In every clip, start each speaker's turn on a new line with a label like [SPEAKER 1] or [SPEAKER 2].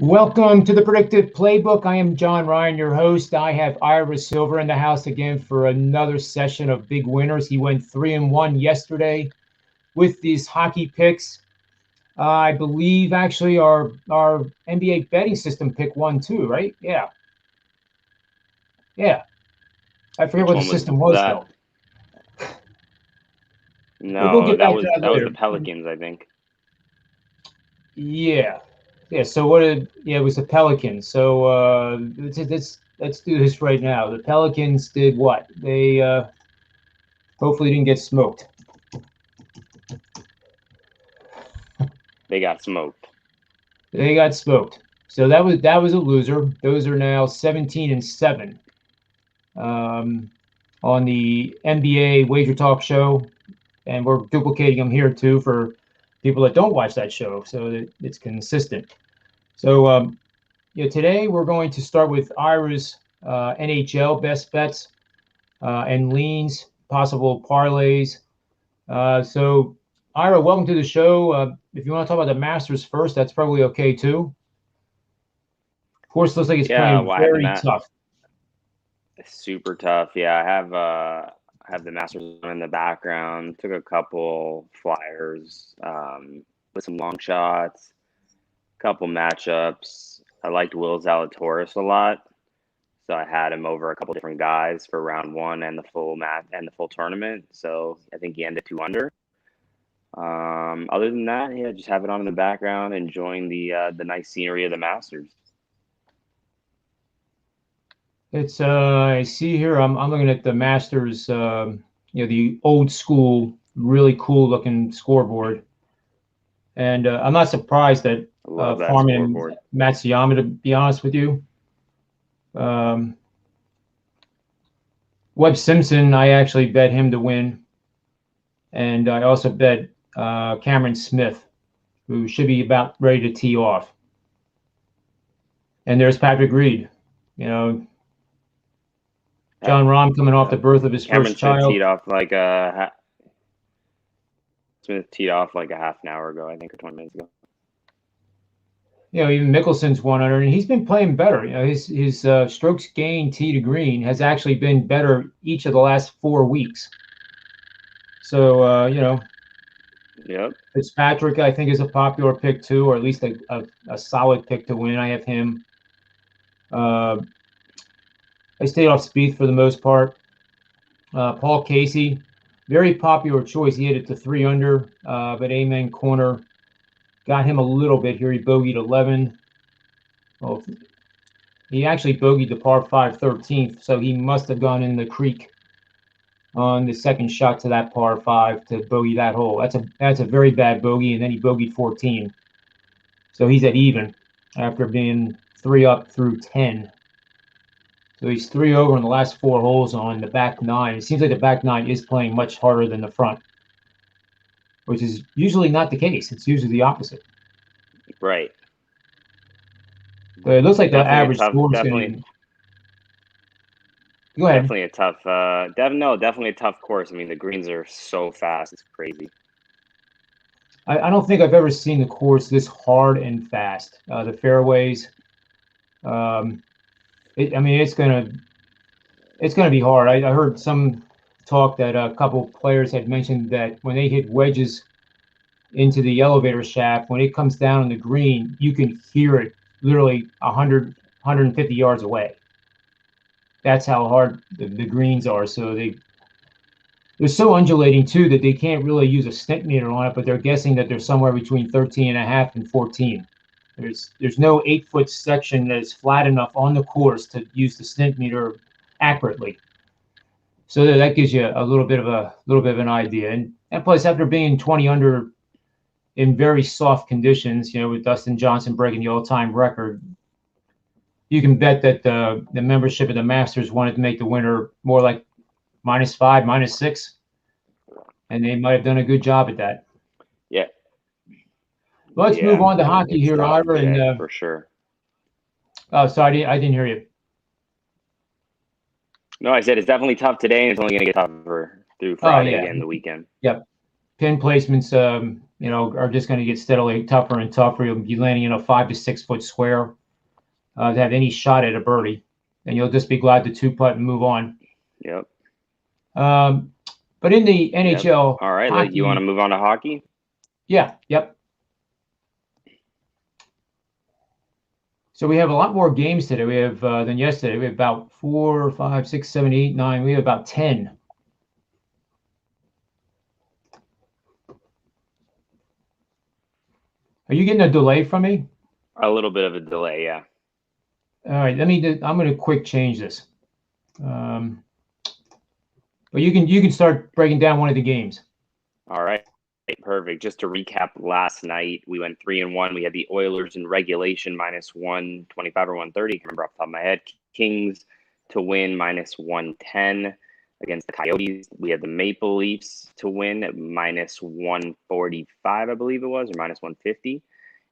[SPEAKER 1] Welcome to the Predictive Playbook. I am John Ryan, your host. I have Ira Silver in the house again for another session of big winners. He went 3-1 yesterday with these hockey picks. I believe actually our NBA betting system pick won too, right? Yeah. I forget what the system was though.
[SPEAKER 2] No,
[SPEAKER 1] we'll get
[SPEAKER 2] that
[SPEAKER 1] back
[SPEAKER 2] was
[SPEAKER 1] to that
[SPEAKER 2] that was
[SPEAKER 1] later.
[SPEAKER 2] the Pelicans, I think.
[SPEAKER 1] Yeah. So what did? Yeah, it was the Pelicans. So let's do this right now. The Pelicans did what? They hopefully didn't get smoked.
[SPEAKER 2] They got smoked.
[SPEAKER 1] They got smoked. So that was a loser. Those are now 17-7 on the NBA Wager Talk show, and we're duplicating them here too for people that don't watch that show, so that it's consistent. So today we're going to start with Ira's NHL best bets and leans, possible parlays. So Ira, welcome to the show. If you want to talk about the Masters first, that's probably okay too. Of course, looks like it's playing very tough.
[SPEAKER 2] It's super tough. Yeah, I have the Masters in the background. Took a couple flyers with some long shots, couple matchups. I liked Will Zalatoris a lot, so I had him over a couple different guys for round one and the full match and the full tournament. So I think he ended 2 under. Other than that, yeah, just have it on in the background, enjoying the nice scenery of the Masters.
[SPEAKER 1] It's I see here. I'm looking at the Masters. The old school, really cool looking scoreboard, and I'm not surprised that Farman and Matsuyama, to be honest with you. Webb Simpson, I actually bet him to win, and I also bet Cameron Smith, who should be about ready to tee off. And there's Patrick Reed, John Rahm coming off the birth of his first child.
[SPEAKER 2] Smith teed off like a half an hour ago, I think, or 20 minutes ago.
[SPEAKER 1] Even Mickelson's 1 under, and he's been playing better. His strokes gained tee to green has actually been better each of the last 4 weeks. So,
[SPEAKER 2] Yep.
[SPEAKER 1] Fitzpatrick, I think, is a popular pick too, or at least a solid pick to win. I have him. I stayed off Spieth for the most part. Paul Casey, very popular choice. He hit it to 3 under, but Amen Corner got him a little bit here. He bogeyed 11. Well, he actually bogeyed the par 5 13th, so he must have gone in the creek on the second shot to that par 5 to bogey that hole. That's a very bad bogey, and then he bogeyed 14. So he's at even after being 3 up through 10. So he's 3 over in the last 4 holes on the back 9. It seems like the back 9 is playing much harder than the front, which is usually not the case. It's usually the opposite.
[SPEAKER 2] Right.
[SPEAKER 1] But it looks like the average score is going to. Go ahead.
[SPEAKER 2] Definitely a tough. Definitely a tough course. I mean, the greens are so fast; it's crazy.
[SPEAKER 1] I don't think I've ever seen the course this hard and fast. The fairways. It's gonna be hard. I heard some talk that a couple players had mentioned that when they hit wedges into the elevator shaft, when it comes down on the green, you can hear it literally 100, 150 yards away. That's how hard the greens are. So they're so undulating too that they can't really use a stint meter on it, but they're guessing that they're somewhere between 13.5 and 14. There's no 8-foot section that is flat enough on the course to use the stint meter accurately. So that gives you a little bit of an idea. And plus, after being 20 under in very soft conditions, with Dustin Johnson breaking the all-time record, you can bet that the membership of the Masters wanted to make the winner more like -5, -6, and they might have done a good job at that.
[SPEAKER 2] Yeah.
[SPEAKER 1] Let's move on to hockey here, Ira. And
[SPEAKER 2] for sure.
[SPEAKER 1] Oh, sorry, I didn't hear you.
[SPEAKER 2] No, I said it's definitely tough today, and it's only going to get tougher through Friday and the weekend.
[SPEAKER 1] Yep. Pin placements, are just going to get steadily tougher and tougher. You'll be landing in a 5 to 6 foot square to have any shot at a birdie, and you'll just be glad to 2-putt and move on.
[SPEAKER 2] Yep.
[SPEAKER 1] But in the NHL,
[SPEAKER 2] All right,
[SPEAKER 1] hockey,
[SPEAKER 2] you want to move on to hockey?
[SPEAKER 1] Yeah. Yep. So we have a lot more games today. We have than yesterday. We have about 4, 5, 6, 7, 8, 9. We have about 10. Are you getting a delay from me?
[SPEAKER 2] A little bit of a delay, yeah.
[SPEAKER 1] All right. I'm going to quick change this. But you can start breaking down one of the games.
[SPEAKER 2] All right. Perfect. Just to recap, last night we went 3-1. We had the Oilers in regulation -125 or 130. I can't remember off the top of my head. Kings to win -110 against the Coyotes. We had the Maple Leafs to win at -145, I believe it was, or -150.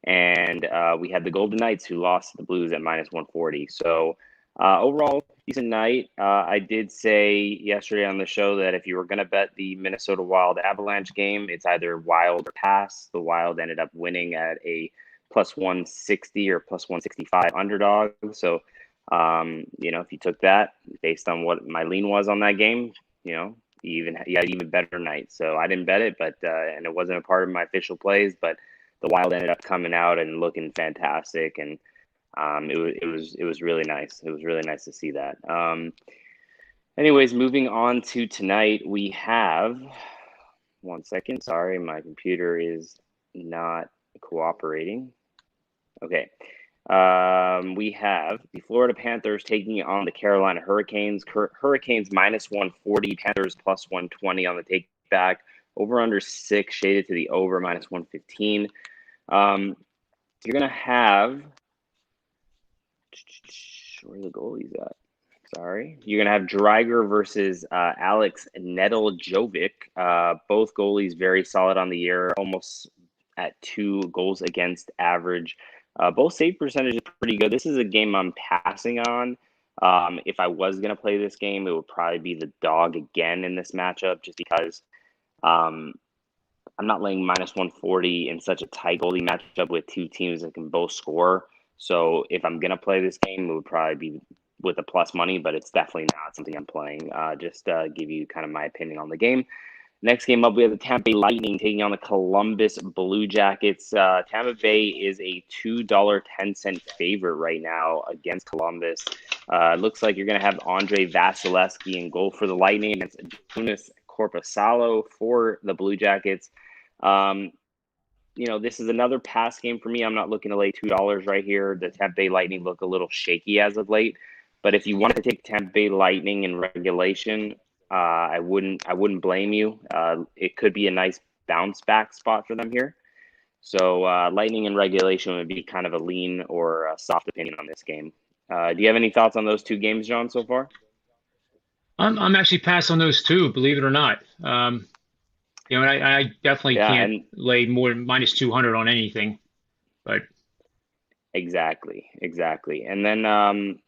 [SPEAKER 2] And we had the Golden Knights who lost to the Blues at -140. So overall, decent night. I did say yesterday on the show that if you were going to bet the Minnesota Wild Avalanche game, it's either Wild or pass. The Wild ended up winning at a +160 or +165 underdog. So, if you took that based on what my lean was on that game, you had even better night. So I didn't bet it, but and it wasn't a part of my official plays, but the Wild ended up coming out and looking fantastic, and it was really nice. It was really nice to see that. Anyways, moving on to tonight, we have 1 second. Sorry, my computer is not cooperating. Okay. We have the Florida Panthers taking on the Carolina Hurricanes. Hurricanes -140, Panthers +120 on the take back. Over under 6 shaded to the over -115. You're gonna have, where are the goalies at? Sorry, you're gonna have Dreiger versus Alex Nedeljkovic. Both goalies very solid on the year, almost at 2 goals against average. Both save percentage is pretty good. This is a game I'm passing on. If I was going to play this game, it would probably be the dog again in this matchup, just because I'm not laying -140 in such a tight goalie matchup with 2 teams that can both score. So if I'm going to play this game, it would probably be with a plus money, but it's definitely not something I'm playing. Just give you kind of my opinion on the game. Next game up, we have the Tampa Bay Lightning taking on the Columbus Blue Jackets. Tampa Bay is a $2.10 favorite right now against Columbus. It looks like you're going to have Andre Vasilevsky in goal for the Lightning against Jonas Korpisalo for the Blue Jackets. This is another pass game for me. I'm not looking to lay $2 right here. The Tampa Bay Lightning look a little shaky as of late. But if you wanted to take Tampa Bay Lightning in regulation, I wouldn't blame you. It could be a nice bounce back spot for them here. So Lightning in regulation would be kind of a lean or a soft opinion on this game. Do you have any thoughts on those 2 games, John, so far?
[SPEAKER 3] I'm actually passed on those 2, believe it or not. I definitely can't lay more than -200 on anything. But
[SPEAKER 2] exactly. And then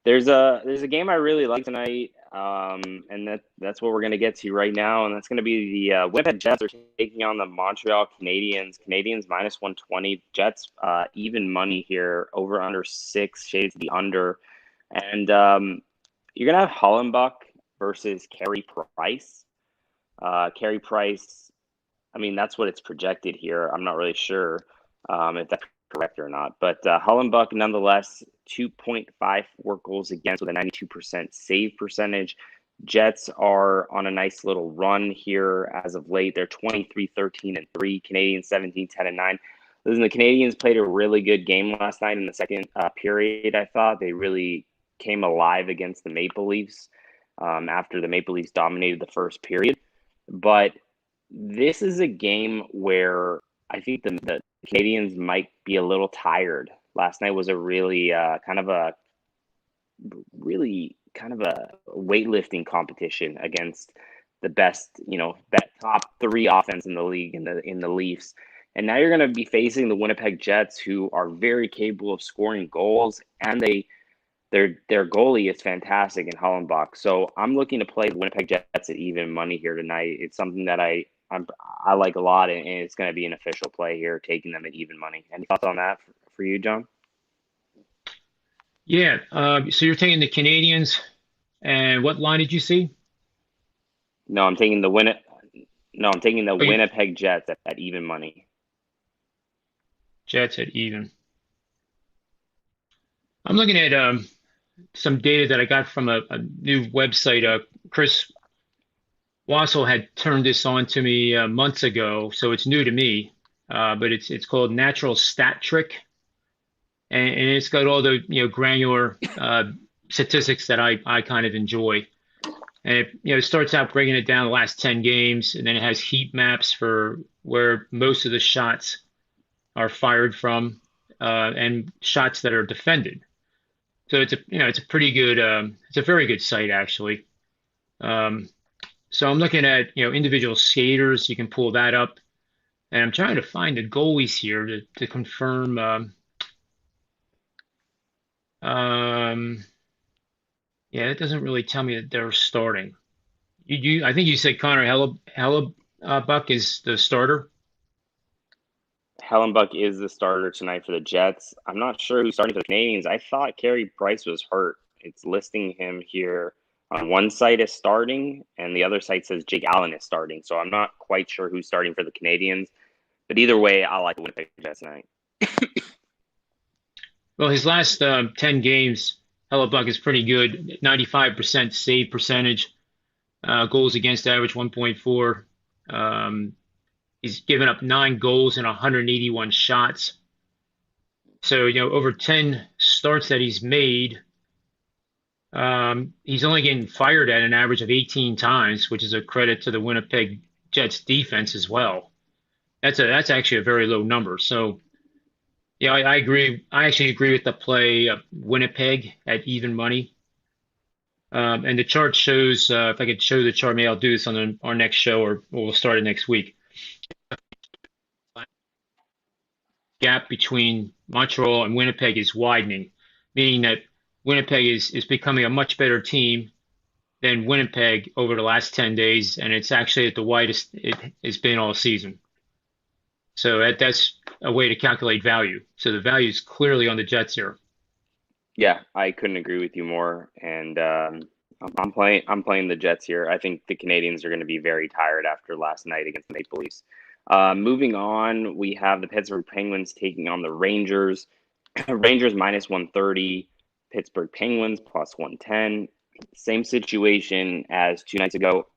[SPEAKER 2] there's a game I really like tonight, and that's what we're going to get to right now, and that's going to be the Winnipeg Jets are taking on the Montreal Canadiens. Canadiens -120, Jets even money here, over under 6 shades the under, and you're going to have Hollenbuck versus Carey Price. Carey Price, I mean, that's what it's projected here. I'm not really sure if that's correct or not, but Hollenbuck nonetheless 2.54 goals against with a 92% save percentage. Jets are on a nice little run here as of late. They're 23-13-3. Canadiens 17-10-9. Listen, the Canadiens played a really good game last night in the second period. I thought they really came alive against the Maple Leafs after the Maple Leafs dominated the first period. But this is a game where I think the Canadiens might be a little tired. Last night was a really kind of a weightlifting competition against the best, top 3 offense in the league in the Leafs. And now you're going to be facing the Winnipeg Jets, who are very capable of scoring goals, and their goalie is fantastic in Hollenbach. So I'm looking to play the Winnipeg Jets at even money here tonight. It's something that I I like a lot, and it's going to be an official play here, taking them at even money. Any thoughts on that for you, John?
[SPEAKER 3] Yeah. So you're taking the Canadians, and what line did you see?
[SPEAKER 2] No, I'm taking the Winnipeg Jets at even money.
[SPEAKER 3] Jets at even. I'm looking at some data that I got from a new website. Chris Wassel had turned this on to me months ago, so it's new to me. But it's called Natural Stat Trick, and it's got all the granular statistics that I kind of enjoy. And it starts out breaking it down the last 10 games, and then it has heat maps for where most of the shots are fired from, and shots that are defended. So it's a pretty good, it's a very good site actually. So I'm looking at individual skaters. You can pull that up, and I'm trying to find the goalies here to confirm. Yeah, it doesn't really tell me that they're starting. I think you said Connor Hellebuck is the starter.
[SPEAKER 2] Hellebuck is the starter tonight for the Jets. I'm not sure who's starting for the Canadians. I thought Carey Price was hurt. It's listing him here on one site as starting, and the other site says Jake Allen is starting. So I'm not quite sure who's starting for the Canadians. But either way, I like the Winnipeg Jets tonight.
[SPEAKER 3] Well, his last 10 games, Hellebuck is pretty good. 95% save percentage, goals against average 1.4. He's given up 9 goals and 181 shots. So, over 10 starts that he's made, he's only getting fired at an average of 18 times, which is a credit to the Winnipeg Jets defense as well. That's actually a very low number. So, yeah, I agree. I actually agree with the play of Winnipeg at even money. And the chart shows, if I could show the chart, maybe I'll do this on our next show, or we'll start it next week. Gap between Montreal and Winnipeg is widening, meaning that Winnipeg is becoming a much better team than Winnipeg over the last 10 days, and it's actually at the widest it has been all season. So that's a way to calculate value. So the value is clearly on the Jets here.
[SPEAKER 2] Yeah, I couldn't agree with you more. And I'm playing the Jets here. I think the Canadians are going to be very tired after last night against the Maple Leafs. Moving on, we have the Pittsburgh Penguins taking on the Rangers. Rangers minus 130, Pittsburgh Penguins plus 110. Same situation as 2 nights ago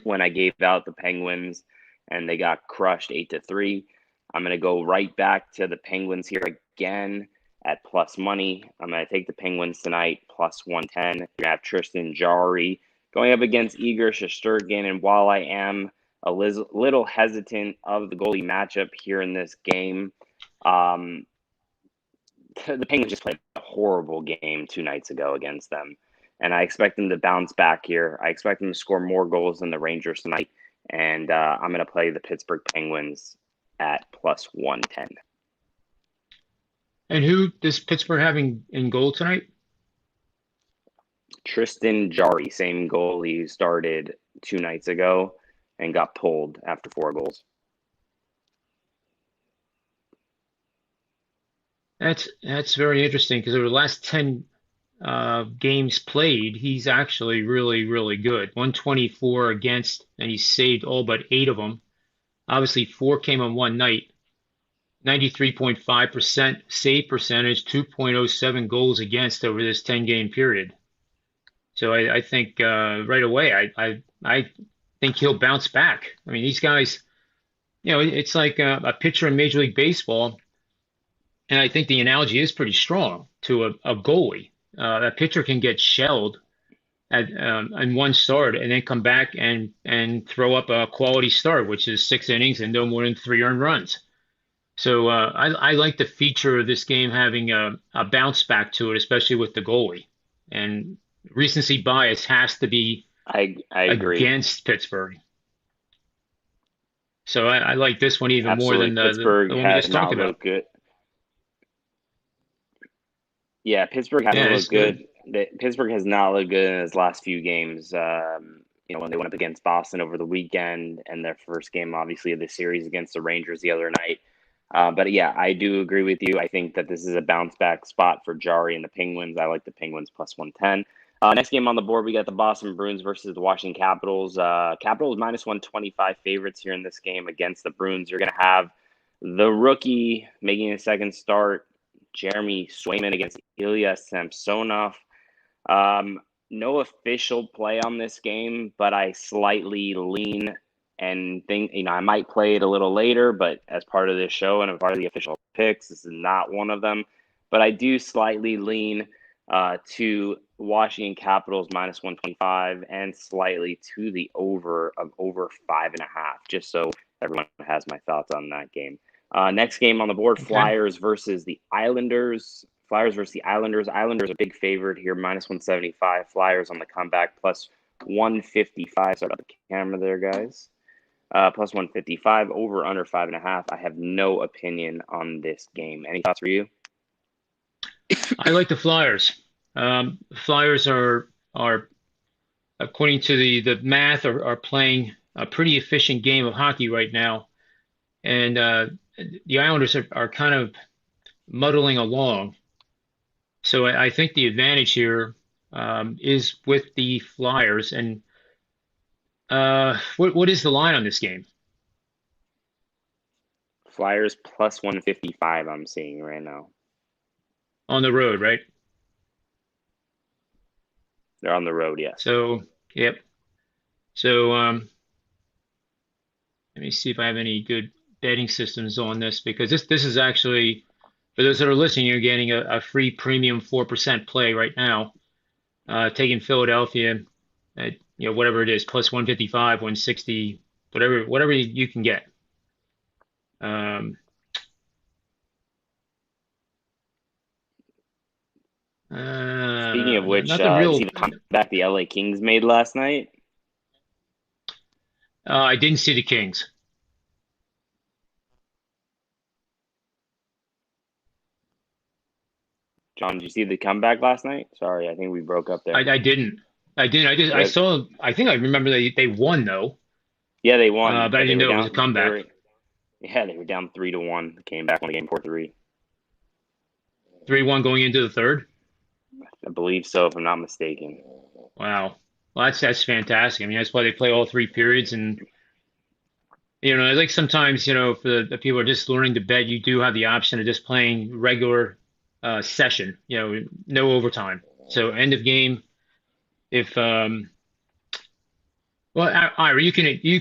[SPEAKER 2] when I gave out the Penguins and they got crushed 8-3. I'm going to go right back to the Penguins here again at plus money. I'm going to take the Penguins tonight plus 110. You're going to have Tristan Jarry going up against Igor Shesterkin. And while I am a little hesitant of the goalie matchup here in this game, the Penguins just played a horrible game 2 nights ago against them. And I expect them to bounce back here. I expect them to score more goals than the Rangers tonight. And I'm going to play the Pittsburgh Penguins at plus 110.
[SPEAKER 3] And who does Pittsburgh having in goal tonight?
[SPEAKER 2] Tristan Jarry, same goalie who started 2 nights ago and got pulled after 4 goals.
[SPEAKER 3] That's very interesting, because over the last 10 games played, he's actually really, really good. 124 against, and he saved all but 8 of them. Obviously, 4 came on one night. 93.5% save percentage, 2.07 goals against over this 10-game period. So I think right away, I think he'll bounce back. I mean, these guys, it's like a pitcher in Major League Baseball, and I think the analogy is pretty strong to a goalie. That pitcher can get shelled in one start and then come back and throw up a quality start, which is 6 innings and no more than 3 earned runs. So I like the feature of this game having a bounce back to it, especially with the goalie. And recency bias has to be
[SPEAKER 2] I agree.
[SPEAKER 3] Against Pittsburgh. So I like this one even
[SPEAKER 2] Absolutely.
[SPEAKER 3] more than
[SPEAKER 2] Pittsburgh
[SPEAKER 3] the one we
[SPEAKER 2] has
[SPEAKER 3] just
[SPEAKER 2] not
[SPEAKER 3] talked about.
[SPEAKER 2] looked good. Yeah, Pittsburgh hasn't looked good. Pittsburgh has not looked good in his last few games. when they went up against Boston over the weekend, and their first game, obviously, of the series against the Rangers the other night. But yeah, I do agree with you. I think that this is a bounce back spot for Jari and the Penguins. I like the Penguins plus 110. Next game on the board, we got the Boston Bruins versus the Washington Capitals. Capitals minus 125 favorites here in this game against the Bruins. You're going to have the rookie making a second start, Jeremy Swayman against Ilya Samsonov. No official play on this game, but I slightly lean and think, I might play it a little later, but as part of this show and a part of the official picks, this is not one of them. But I do slightly lean to Washington Capitals minus 125 and slightly to the over of over 5.5, just so everyone has my thoughts on that game. Next game on the board, okay. Flyers versus the Islanders. Flyers versus the Islanders. Islanders a big favorite here, minus 175. Flyers on the comeback, plus 155. Sorry about the camera there, guys. Plus 155, over under 5.5. I have no opinion on this game. Any thoughts for you?
[SPEAKER 3] I like the Flyers. Flyers are according to the math, are playing a pretty efficient game of hockey right now. And the Islanders are kind of muddling along. So I think the advantage here is with the Flyers. And what is the line on this game?
[SPEAKER 2] Flyers plus 155 I'm seeing right now.
[SPEAKER 3] On the road, right?
[SPEAKER 2] They're on the road, yes.
[SPEAKER 3] So, yep. So let me see if I have any good betting systems on this, because this is actually, for those that are listening, you're getting a free premium 4% play right now, taking Philadelphia at whatever it is, plus 155, 160, whatever you can get.
[SPEAKER 2] Speaking of which, see the comeback the LA Kings made last night?
[SPEAKER 3] I didn't see the Kings.
[SPEAKER 2] John, did you see the comeback last night? Sorry, I think we broke up there.
[SPEAKER 3] I didn't. I saw. I think I remember they won though.
[SPEAKER 2] Yeah, they won.
[SPEAKER 3] But I didn't know it was a comeback.
[SPEAKER 2] They were down 3-1. Came back, won the game 4-3.
[SPEAKER 3] 3-1 going into the third.
[SPEAKER 2] I believe so, if I'm not mistaken.
[SPEAKER 3] Wow. Well, that's fantastic. I mean, that's why they play all three periods. And, I think sometimes, for the people who are just learning to bet, you do have the option of just playing regular session, no overtime. So end of game, if, well, Ira, you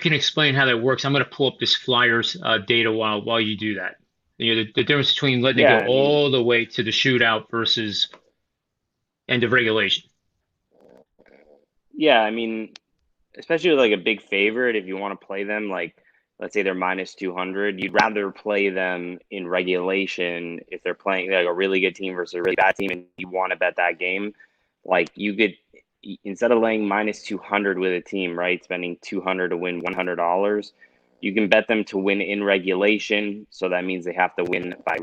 [SPEAKER 3] can explain how that works. I'm going to pull up this Flyers data while you do that. The difference between letting it go all the way to the shootout versus end of regulation.
[SPEAKER 2] Yeah, I mean, especially with like a big favorite, if you want to play them, like let's say they're minus 200, you'd rather play them in regulation if they're playing like a really good team versus a really bad team, and you want to bet that game. Like you could, instead of laying minus 200 with a team, right, spending 200 to win $100, you can bet them to win in regulation. So that means they have to win by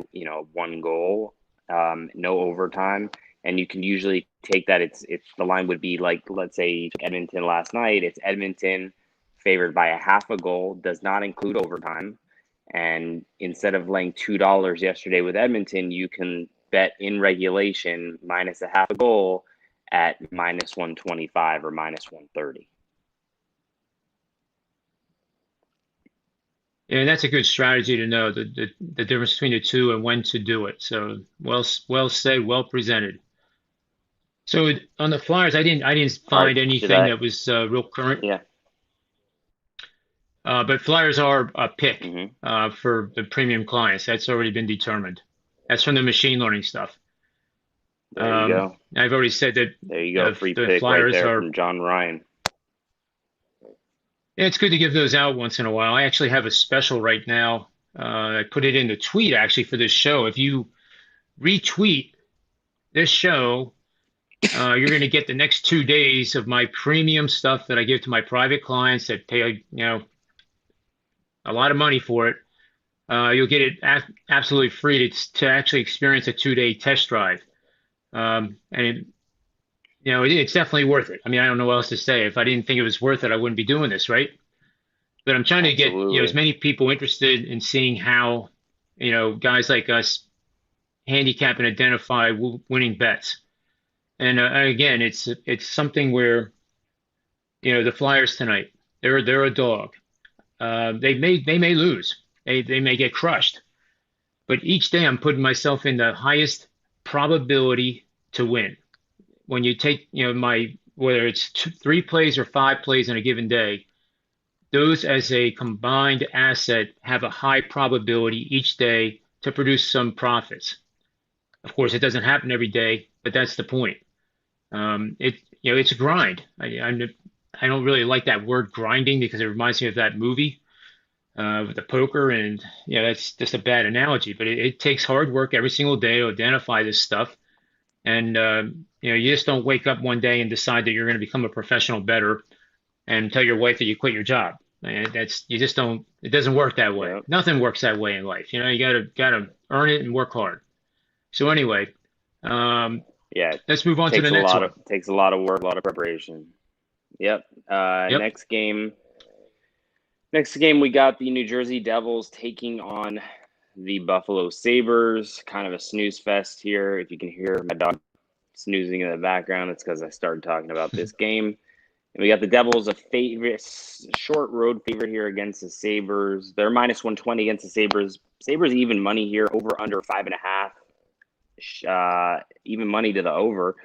[SPEAKER 2] one goal, no overtime. And you can usually take that. It's the line would be like, let's say you took Edmonton last night. It's Edmonton favored by a half a goal, does not include overtime. And instead of laying $2 yesterday with Edmonton, you can bet in regulation minus a half a goal at minus 125 or minus 130.
[SPEAKER 3] Yeah, that's a good strategy to know the difference between the two and when to do it. So well said, well presented. So on the Flyers, I didn't find anything that was real current.
[SPEAKER 2] Yeah.
[SPEAKER 3] But Flyers are a pick for the premium clients. That's already been determined. That's from the machine learning stuff.
[SPEAKER 2] There you go.
[SPEAKER 3] I've already said that.
[SPEAKER 2] There you go. Free pick Flyers right there from John Ryan.
[SPEAKER 3] Yeah, it's good to give those out once in a while. I actually have a special right now. I put it in the tweet actually for this show. If you retweet this show, you're going to get the next 2 days of my premium stuff that I give to my private clients that pay, a lot of money for it. You'll get it absolutely free to actually experience a 2-day test drive. And it's definitely worth it. I mean, I don't know what else to say. If I didn't think it was worth it, I wouldn't be doing this, right? But I'm trying to get, as
[SPEAKER 2] Absolutely.
[SPEAKER 3] many people interested in seeing how, guys like us handicap and identify winning bets. And again, it's something where, the Flyers tonight, they're a dog. They may lose. They may get crushed. But each day I'm putting myself in the highest probability to win. When you take, whether it's 3 plays or 5 plays in a given day, those as a combined asset have a high probability each day to produce some profits. Of course, it doesn't happen every day, but that's the point. It's a grind. I don't really like that word grinding because it reminds me of that movie with the poker, and that's just a bad analogy. But it takes hard work every single day to identify this stuff, and you just don't wake up one day and decide that you're going to become a professional bettor and tell your wife that you quit your job. And you just don't. It doesn't work that way.
[SPEAKER 2] Yep.
[SPEAKER 3] Nothing works that way in life. You gotta earn it and work hard. So anyway,
[SPEAKER 2] Yeah.
[SPEAKER 3] let's move on to the next one.
[SPEAKER 2] Takes a lot of work, a lot of preparation. Yep.
[SPEAKER 3] Yep.
[SPEAKER 2] Next game. Next game, we got the New Jersey Devils taking on the Buffalo Sabres. Kind of a snooze fest here. If you can hear my dog snoozing in the background, it's because I started talking about this game. And we got the Devils, a short road favorite here against the Sabres. They're minus 120 against the Sabres. Sabres even money here, over under 5.5. Even money to the over.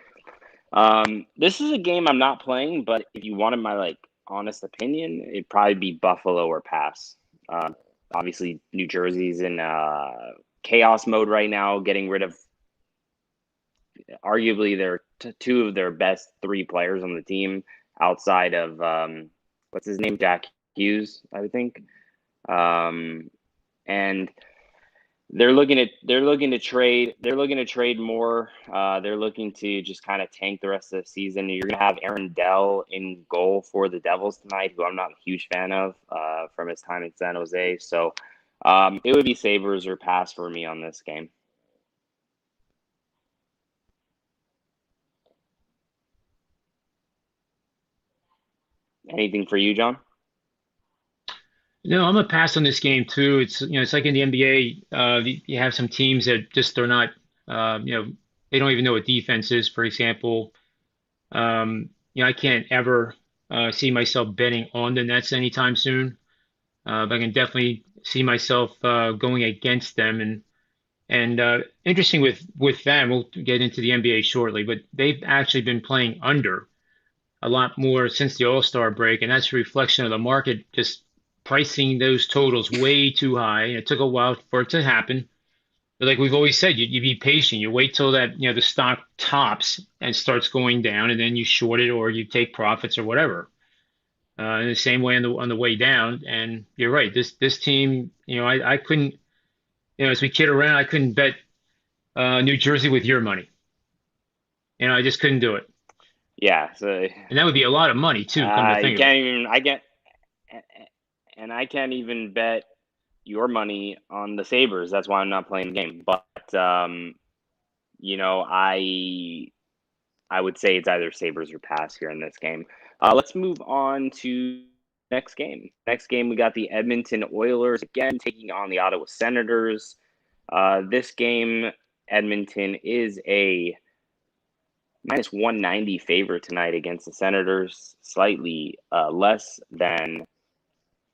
[SPEAKER 2] This is a game I'm not playing, but if you wanted my honest opinion, it'd probably be Buffalo or pass. Obviously, New Jersey's in chaos mode right now, getting rid of arguably their two of their best 3 players on the team outside of what's his name, Jack Hughes, I would think, and they're looking to trade more. They're looking to just kind of tank the rest of the season. You're going to have Aaron Dell in goal for the Devils tonight, who I'm not a huge fan of from his time in San Jose. So it would be Sabres or pass for me on this game. Anything for you, John?
[SPEAKER 3] No, I'm gonna pass on this game too. It's like in the NBA. You have some teams that just are not. They don't even know what defense is. For example, I can't ever see myself betting on the Nets anytime soon. But I can definitely see myself going against them. And interesting with them, we'll get into the NBA shortly, but they've actually been playing under a lot more since the All-Star break, and that's a reflection of the market just pricing those totals way too high. It took a while for it to happen. But like we've always said, you be patient. You wait till that, the stock tops and starts going down, and then you short it or you take profits or whatever. In the same way on the way down. And you're right. This team, I couldn't, as we kid around, I couldn't bet New Jersey with your money. I just couldn't do it.
[SPEAKER 2] Yeah. So,
[SPEAKER 3] and that would be a lot of money too. Come to think of it.
[SPEAKER 2] I can't even bet your money on the Sabres. That's why I'm not playing the game. But I would say it's either Sabres or pass here in this game. Let's move on to next game. Next game, we got the Edmonton Oilers again taking on the Ottawa Senators. This game, Edmonton is a minus 190 favorite tonight against the Senators, slightly less than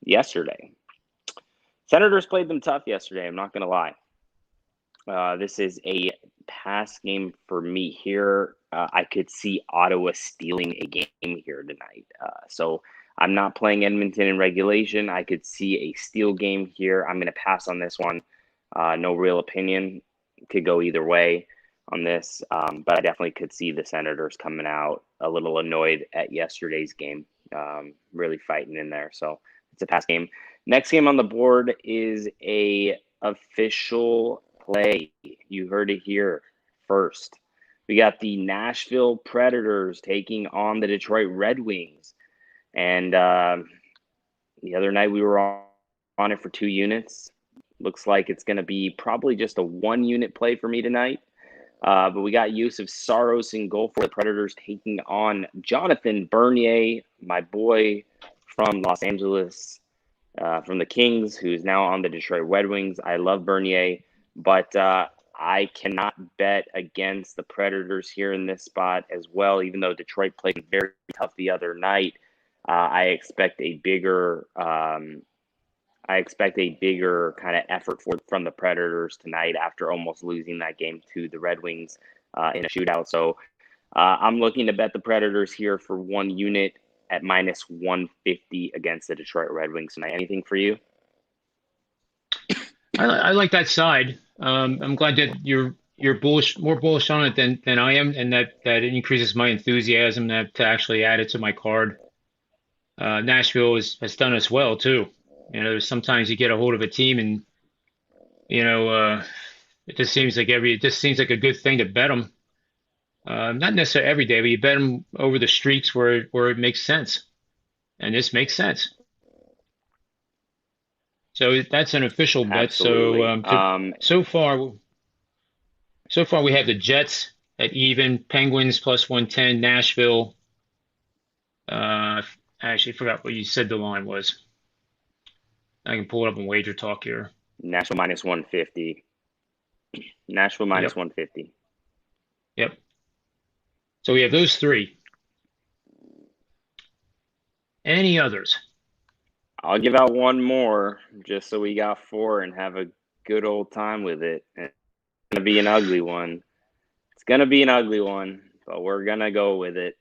[SPEAKER 2] yesterday. Senators played them tough yesterday, I'm not going to lie. This is a pass game for me here. I could see Ottawa stealing a game here tonight. So I'm not playing Edmonton in regulation. I could see a steal game here. I'm going to pass on this one. No real opinion. Could go either way on this. But I definitely could see the Senators coming out a little annoyed at yesterday's game. Really fighting in there. So it's a pass game. Next game on the board is a official play. You heard it here first. We got the Nashville Predators taking on the Detroit Red Wings. And the other night we were on it for 2 units. Looks like it's going to be probably just a 1-unit play for me tonight. But we got Yusuf Saros in goal for the Predators, taking on Jonathan Bernier, my boy from Los Angeles, from the Kings, who's now on the Detroit Red Wings. I love Bernier, but I cannot bet against the Predators here in this spot as well, even though Detroit played very tough the other night. I expect a bigger kind of effort from the Predators tonight after almost losing that game to the Red Wings in a shootout. So I'm looking to bet the Predators here for 1 unit at minus 150 against the Detroit Red Wings tonight. Anything for you?
[SPEAKER 3] I like that side. I'm glad that you're more bullish on it than I am, and that it increases my enthusiasm to actually add it to my card. Nashville has done us well too. Sometimes you get a hold of a team and it just seems like a good thing to bet them. Not necessarily every day, but you bet them over the streaks where it makes sense, and this makes sense. So that's an official bet.
[SPEAKER 2] Absolutely.
[SPEAKER 3] So far we have the Jets at even, Penguins plus 110, Nashville. I actually forgot what you said the line was. I can pull it up on Wager Talk here.
[SPEAKER 2] Nashville minus 150. Nashville minus 150.
[SPEAKER 3] Yep. So we have those three. Any others?
[SPEAKER 2] I'll give out one more just so we got 4 and have a good old time with it. It's going to be an ugly one. But we're going to go with it.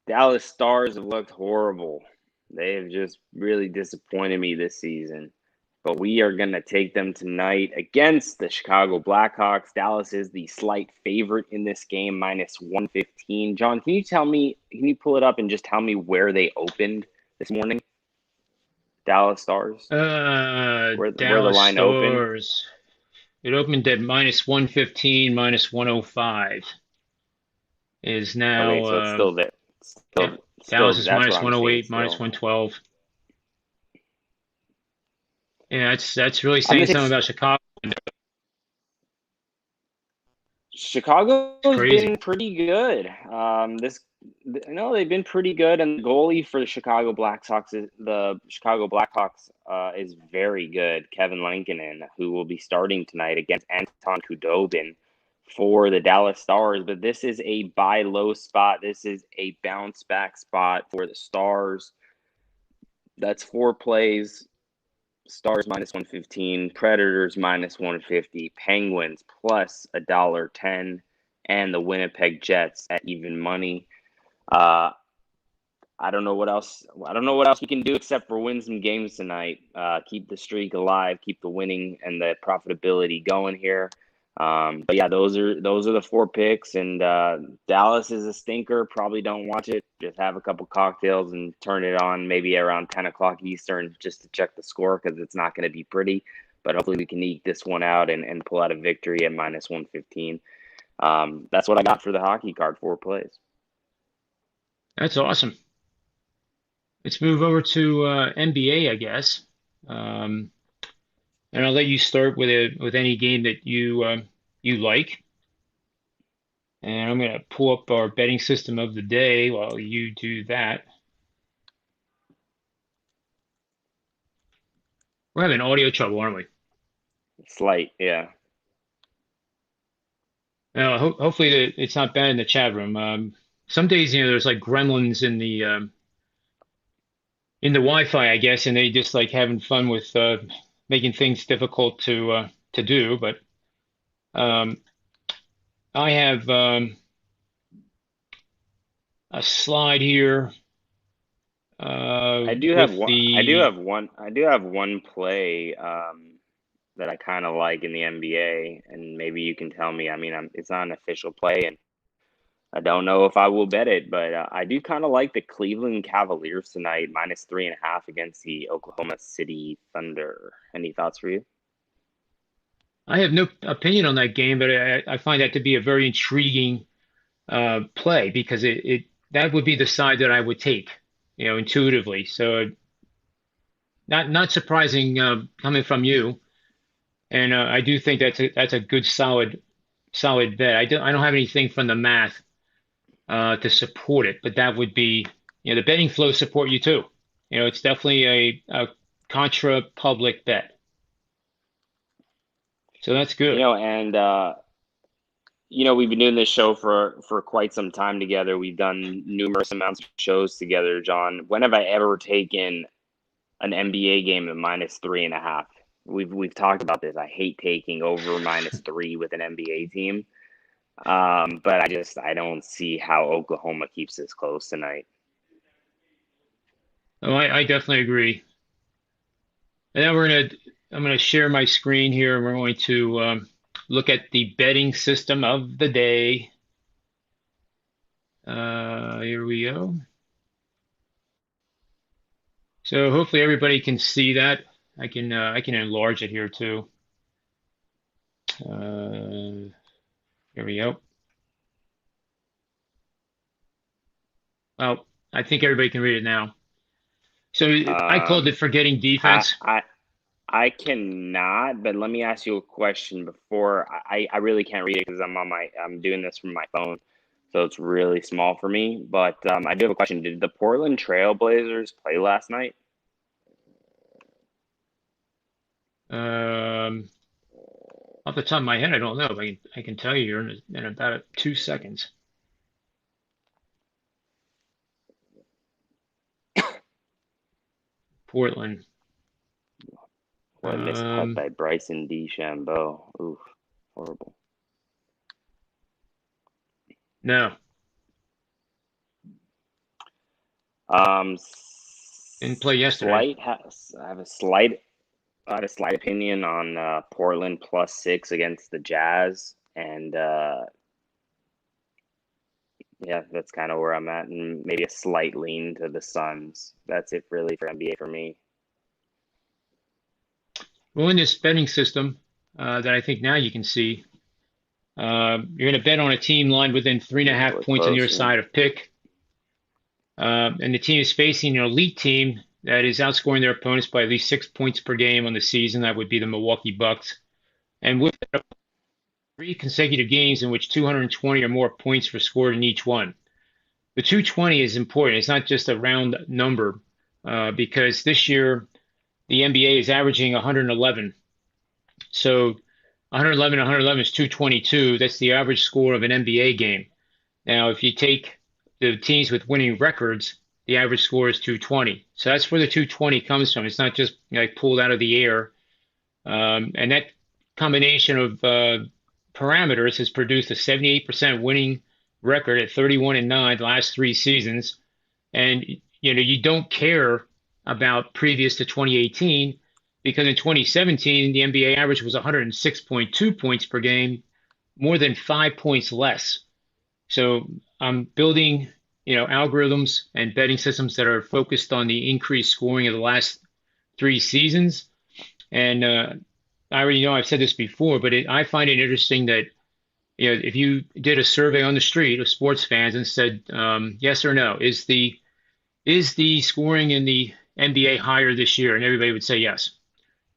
[SPEAKER 2] Dallas Stars have looked horrible. They have just really disappointed me this season. But we are going to take them tonight against the Chicago Blackhawks. Dallas is the slight favorite in this game, minus 115. John, can you pull it up and just tell me where they opened this morning? Dallas Stars?
[SPEAKER 3] Where the line Stars opened? It opened at minus 115, minus 105. Is now.
[SPEAKER 2] Okay, so it's still there.
[SPEAKER 3] Dallas is minus 108, minus 112. Yeah, that's really saying something about Chicago.
[SPEAKER 2] Chicago's been pretty good. They've been pretty good, and the goalie for the Chicago Blackhawks is very good, Kevin Lankinen, who will be starting tonight against Anton Khudobin for the Dallas Stars. But this is a buy low spot. This is a bounce back spot for the Stars. That's 4 plays. Stars minus 115, Predators minus 150, Penguins plus $1.10, and the Winnipeg Jets at even money. I don't know what else we can do except for win some games tonight. Keep the streak alive, keep the winning and the profitability going here. But yeah, those are the 4 picks, and Dallas is a stinker. Probably don't watch it. Just have a couple cocktails and turn it on maybe around 10 o'clock Eastern just to check the score, because it's not going to be pretty. But hopefully we can eke this one out and pull out a victory at minus 115. That's what I got for the hockey card, 4 plays.
[SPEAKER 3] That's awesome. Let's move over to NBA, I guess. And I'll let you start with any game that you like. And I'm going to pull up our betting system of the day while you do that. We're having audio trouble, aren't we?
[SPEAKER 2] Slight, yeah.
[SPEAKER 3] Hopefully it's not bad in the chat room. Some days, there's like gremlins in the Wi-Fi, I guess, and they just like having fun with making things difficult to do. But I have a slide here.
[SPEAKER 2] I do have one play that I kind of like in the NBA, and maybe you can tell me. I mean, it's not an official play, and I don't know if I will bet it, but I do kind of like the Cleveland Cavaliers tonight, minus 3.5 against the Oklahoma City Thunder. Any thoughts for you?
[SPEAKER 3] I have no opinion on that game, but I find that to be a very intriguing play, because that would be the side that I would take, intuitively. So not surprising coming from you, and I do think that's a good solid solid bet. I don't have anything from the math to support it, but that would be, the betting flows support you too. It's definitely a contra public bet. So that's good.
[SPEAKER 2] And we've been doing this show for quite some time together. We've done numerous amounts of shows together, John. When have I ever taken an NBA game at -3.5? We've talked about this. I hate taking over -3 with an NBA team. But I don't see how Oklahoma keeps this close tonight.
[SPEAKER 3] Oh, I definitely agree. And then I'm gonna share my screen here, and we're going to look at the betting system of the day. Here we go. So hopefully everybody can see that. I can enlarge it here too. Here we go. Well, I think everybody can read it now. So I called it forgetting defense.
[SPEAKER 2] I cannot, but let me ask you a question before. I really can't read it because I'm doing this from my phone, so it's really small for me. But I do have a question. Did the Portland Trailblazers play last night?
[SPEAKER 3] Off the top of my head, I don't know. I can tell you here in about 2 seconds. Portland.
[SPEAKER 2] What a missed putt by Bryson DeChambeau. Oof, horrible.
[SPEAKER 3] No. Didn't play yesterday.
[SPEAKER 2] I have a slight opinion on Portland +6 against the Jazz, and yeah, that's kind of where I'm at, and maybe a slight lean to the Suns. That's it really for NBA for me.
[SPEAKER 3] Well, in this betting system that I think now you can see, you're going to bet on a team line within 3.5 points on your side of pick. And the team is facing an elite team that is outscoring their opponents by at least 6 points per game on the season. That would be the Milwaukee Bucks. And with 3 consecutive games in which 220 or more points were scored in each one. The 220 is important. It's not just a round number because this year the NBA is averaging 111. So 111 is 222. That's the average score of an NBA game. Now, if you take the teams with winning records, the average score is 220. So that's where the 220 comes from. It's not just pulled out of the air. And that combination of parameters has produced a 78% winning record at 31-9 the last 3 seasons. And you don't care about previous to 2018 because in 2017 the NBA average was 106.2 points per game, more than 5 points less. So I'm building algorithms and betting systems that are focused on the increased scoring of the last 3 seasons. And I already know I've said this before, but I find it interesting that if you did a survey on the street of sports fans and said yes or no, is the scoring in the NBA higher this year? And everybody would say yes.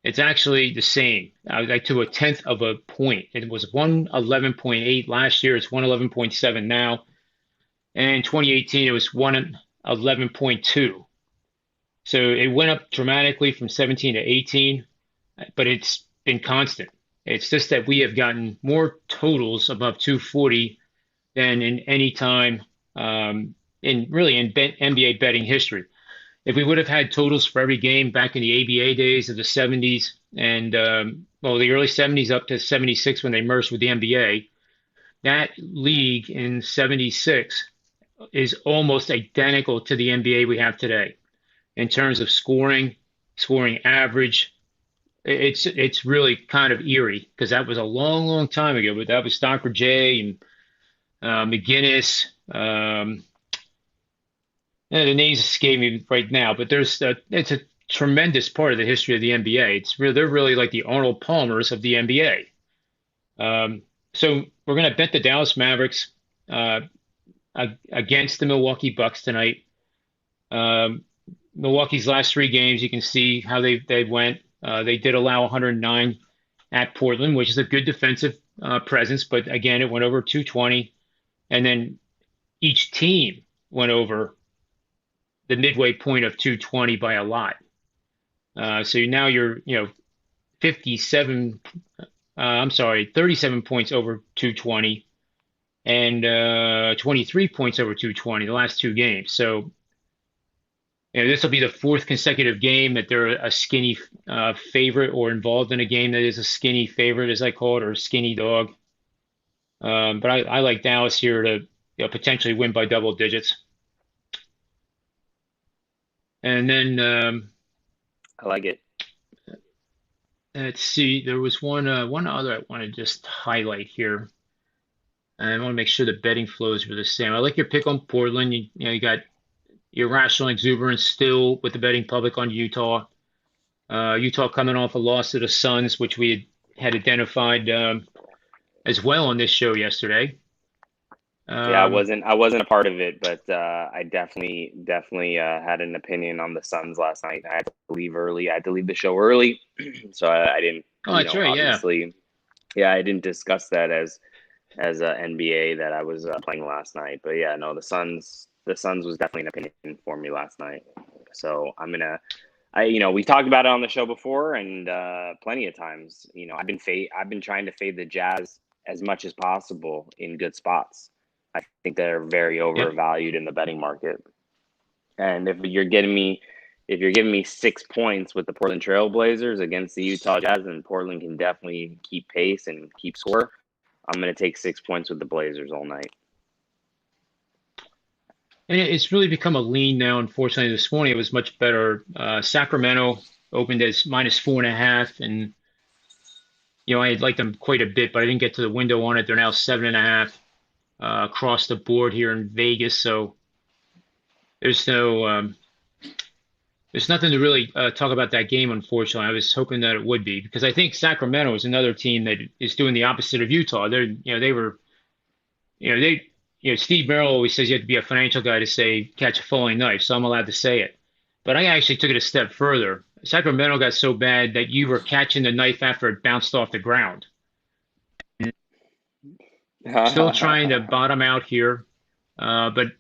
[SPEAKER 3] It's actually the same, like to 1/10 of a point. It was 111.8 last year. It's 111.7 now. And in 2018, it was 111.2. So it went up dramatically from 17 to 18, but it's been constant. It's just that we have gotten more totals above 240 than in any time in NBA betting history. If we would have had totals for every game back in the ABA days of the 70s and the early 70s up to 76 when they merged with the NBA, that league in 76 is almost identical to the NBA we have today in terms of scoring average. It's really kind of eerie because that was a long, long time ago, but that was Dr. J and McGinnis. The names escape me right now, but it's a tremendous part of the history of the NBA. They're really like the Arnold Palmers of the NBA. So we're going to bet the Dallas Mavericks against the Milwaukee Bucks tonight. Milwaukee's last 3 games, you can see how they went. They did allow 109 at Portland, which is a good defensive presence, but again, it went over 220, and then each team went over the midway point of 220 by a lot. So now you're 37 points over 220 and 23 points over 220 the last two games. So this will be the fourth consecutive game that they're a skinny favorite or involved in a game that is a skinny favorite, as I call it, or a skinny dog. But I like Dallas here to potentially win by double digits. And then
[SPEAKER 2] I like it.
[SPEAKER 3] Let's see. There was one other I want to just highlight here. And I want to make sure the betting flows were the same. I like your pick on Portland. You got your rational exuberance still with the betting public on Utah. Utah coming off a loss to the Suns, which we had identified as well on this show yesterday.
[SPEAKER 2] Yeah, I wasn't a part of it, but I definitely had an opinion on the Suns last night. I had to leave early. I had to leave the show early, so I didn't.
[SPEAKER 3] Oh, that's right.
[SPEAKER 2] Obviously, yeah, I didn't discuss that as NBA that I was playing last night. But yeah, no, the Suns was definitely an opinion for me last night. So we talked about it on the show before, and plenty of times. I've been trying to fade the Jazz as much as possible in good spots. I think they're very overvalued in the betting market. And if you're giving me 6 points with the Portland Trail Blazers against the Utah Jazz, and Portland can definitely keep pace and keep score, I'm going to take 6 points with the Blazers all night.
[SPEAKER 3] And it's really become a lean now. Unfortunately, this morning it was much better. Sacramento opened as -4.5, and I had liked them quite a bit, but I didn't get to the window on it. They're now 7.5 across the board here in Vegas. So there's nothing to really talk about that game. Unfortunately, I was hoping that it would be, because I think Sacramento is another team that is doing the opposite of Utah. Steve Merrill always says you have to be a financial guy to say catch a falling knife, so I'm allowed to say it. But I actually took it a step further. Sacramento got so bad that you were catching the knife after it bounced off the ground. Still trying to bottom out here, but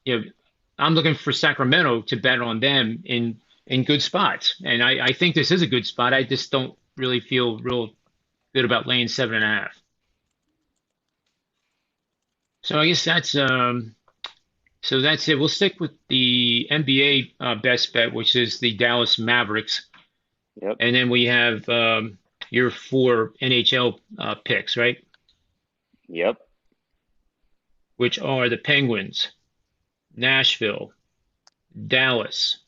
[SPEAKER 3] I'm looking for Sacramento to bet on them in good spots, and I think this is a good spot. I just don't really feel real good about laying 7.5. So I guess that's it. We'll stick with the NBA best bet, which is the Dallas Mavericks.
[SPEAKER 2] Yep.
[SPEAKER 3] And then we have your 4 NHL picks, right?
[SPEAKER 2] Yep.
[SPEAKER 3] Which are the Penguins, Nashville, Dallas,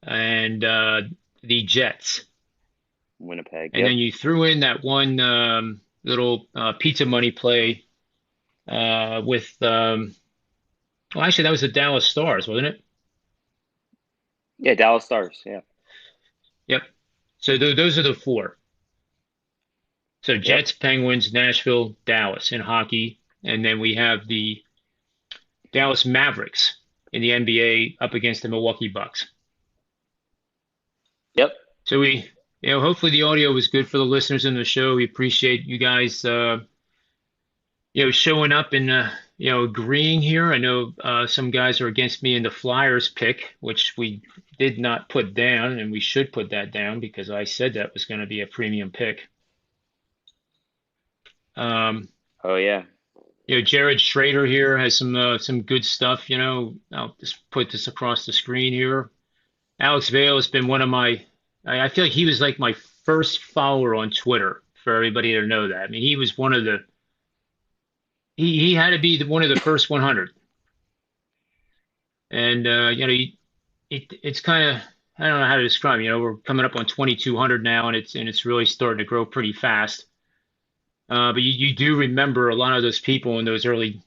[SPEAKER 3] and the Jets.
[SPEAKER 2] Winnipeg.
[SPEAKER 3] And then you threw in that one little pizza money play with actually that was the Dallas Stars, wasn't it?
[SPEAKER 2] Yeah, Dallas Stars. Yeah.
[SPEAKER 3] Yep. So those are the 4. So Jets, Penguins, Nashville, Dallas in hockey, and then we have the Dallas Mavericks in the NBA up against the Milwaukee Bucks.
[SPEAKER 2] Yep.
[SPEAKER 3] So hopefully the audio was good for the listeners in the show. We appreciate you guys, showing up and agreeing here. I know some guys are against me in the Flyers pick, which we did not put down, and we should put that down because I said that was going to be a premium pick.
[SPEAKER 2] Oh yeah.
[SPEAKER 3] Jared Schrader here has some good stuff. I'll just put this across the screen here. Alex Vale has been one of I feel like he was like my first follower on Twitter, for everybody to know that. I mean, he was one of he had to be one of the first 100. And it's kind of, I don't know how to describe it. We're coming up on 2,200 now, and it's really starting to grow pretty fast. But you do remember a lot of those people in those early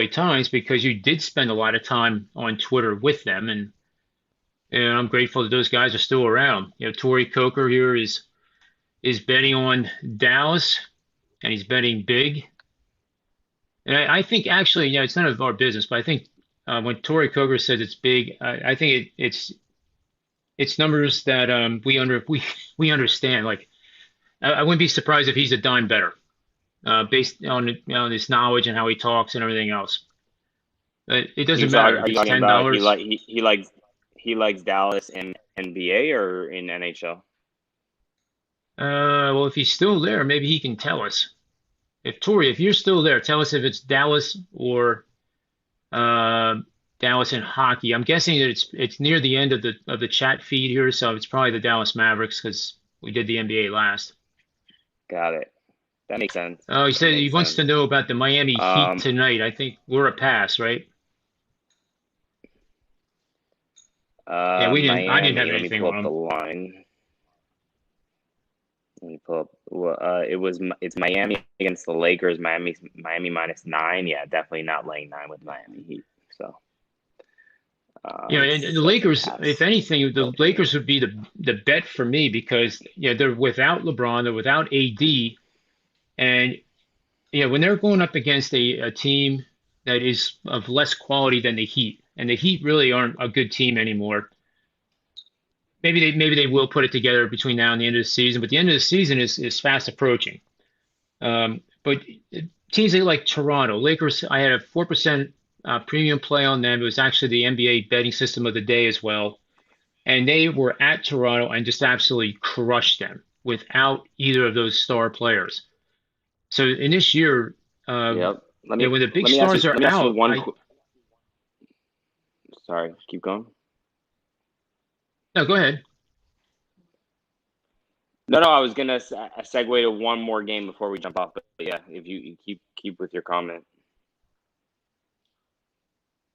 [SPEAKER 3] times because you did spend a lot of time on Twitter with them, and I'm grateful that those guys are still around. Torrey Coker here is betting on Dallas, and he's betting big. And I think actually, it's none of our business, but I think when Torrey Coker says it's big, I think it's numbers that we understand. Like, I wouldn't be surprised if he's a dime better, based on his knowledge and how he talks and everything else. But it doesn't matter
[SPEAKER 2] Are
[SPEAKER 3] if
[SPEAKER 2] you
[SPEAKER 3] it's
[SPEAKER 2] talking
[SPEAKER 3] ten
[SPEAKER 2] about
[SPEAKER 3] dollars.
[SPEAKER 2] he likes Dallas in NBA or in NHL?
[SPEAKER 3] Well, if he's still there, maybe he can tell us. If Tori, if you're still there, tell us if it's Dallas or uh, Dallas in hockey. I'm guessing that it's near the end of the chat feed here, so it's probably the Dallas Mavericks because we did the NBA last.
[SPEAKER 2] Got it. That makes sense.
[SPEAKER 3] Oh, he
[SPEAKER 2] That
[SPEAKER 3] said he
[SPEAKER 2] makes
[SPEAKER 3] wants to
[SPEAKER 2] sense.
[SPEAKER 3] know about the Miami Heat
[SPEAKER 2] Um,
[SPEAKER 3] tonight. I think we're a pass, right? Yeah, we didn't. I didn't have
[SPEAKER 2] Miami. Let me
[SPEAKER 3] anything
[SPEAKER 2] pull
[SPEAKER 3] on
[SPEAKER 2] up the
[SPEAKER 3] them.
[SPEAKER 2] line. Let me pull up. It's Miami against the Lakers. Miami -9. Yeah, definitely not laying 9 with Miami Heat. So,
[SPEAKER 3] And the
[SPEAKER 2] that's a
[SPEAKER 3] Lakers, if
[SPEAKER 2] pass.
[SPEAKER 3] anything, the
[SPEAKER 2] Both games.
[SPEAKER 3] Lakers would be the bet for me because they're without LeBron, they're without AD, and when they're going up against a team that is of less quality than the Heat, and the Heat really aren't a good team anymore. Maybe they will put it together between now and the end of the season, but the end of the season is fast approaching. But teams like Toronto, Lakers, I had a 4% premium play on them. It was actually the NBA betting system of the day as well. And they were at Toronto and just absolutely crushed them without either of those star players. So in this year,
[SPEAKER 2] Yep.
[SPEAKER 3] when the big
[SPEAKER 2] Let me ask you
[SPEAKER 3] stars are
[SPEAKER 2] let me ask you
[SPEAKER 3] out,
[SPEAKER 2] one. Sorry, keep going.
[SPEAKER 3] no, go ahead.
[SPEAKER 2] No, I was gonna segue to one more game before we jump off. But yeah, if you keep with your comment.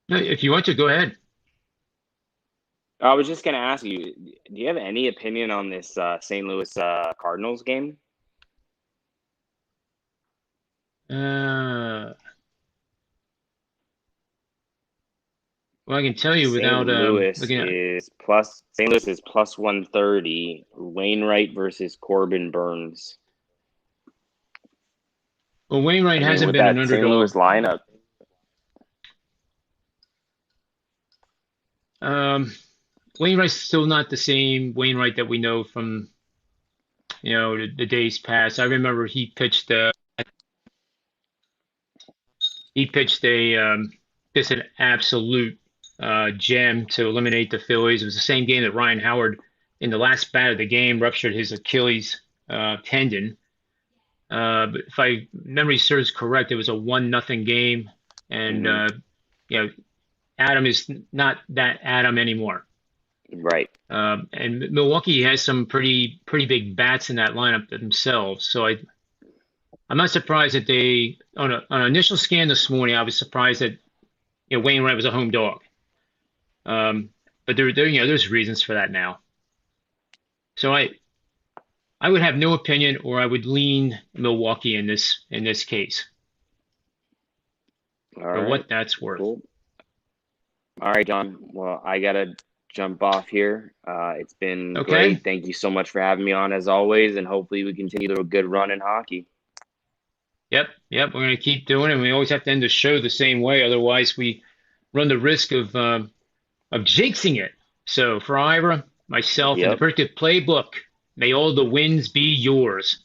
[SPEAKER 3] No, if you want to, go ahead.
[SPEAKER 2] I was just gonna ask you, do you have any opinion on this St. Louis Cardinals game?
[SPEAKER 3] Well, I can tell you
[SPEAKER 2] St.
[SPEAKER 3] without
[SPEAKER 2] Louis
[SPEAKER 3] looking at.
[SPEAKER 2] is plus 130. Wainwright versus Corbin Burns.
[SPEAKER 3] Well, Wainwright
[SPEAKER 2] I mean,
[SPEAKER 3] hasn't
[SPEAKER 2] with
[SPEAKER 3] been an
[SPEAKER 2] that St.
[SPEAKER 3] underdog.
[SPEAKER 2] Louis lineup,
[SPEAKER 3] Wainwright's still not the same Wainwright that we know from the days past. I remember he pitched a just an absolute gem to eliminate the Phillies. It was the same game that Ryan Howard in the last bat of the game ruptured his Achilles tendon. But if my memory serves correct, it was a 1-0 game, and you know Adam is not that Adam anymore.
[SPEAKER 2] right?
[SPEAKER 3] And Milwaukee has some pretty big bats in that lineup themselves. So I'm not surprised that they on an initial scan this morning, I was surprised that Wainwright was a home dog. But there's reasons for that now. So I would have no opinion, or I would lean Milwaukee in this case
[SPEAKER 2] All
[SPEAKER 3] for
[SPEAKER 2] right,
[SPEAKER 3] what that's worth.
[SPEAKER 2] cool. All right, John. Well, I gotta jump off here. It's been
[SPEAKER 3] Okay.
[SPEAKER 2] great. Thank you so much for having me on as always, and hopefully we continue a good run in hockey.
[SPEAKER 3] Yep. We're going to keep doing it. And we always have to end the show the same way, otherwise we run the risk of jinxing it. So for Ira, myself, and the
[SPEAKER 2] Yep.
[SPEAKER 3] Predictive Playbook, may all the wins be yours.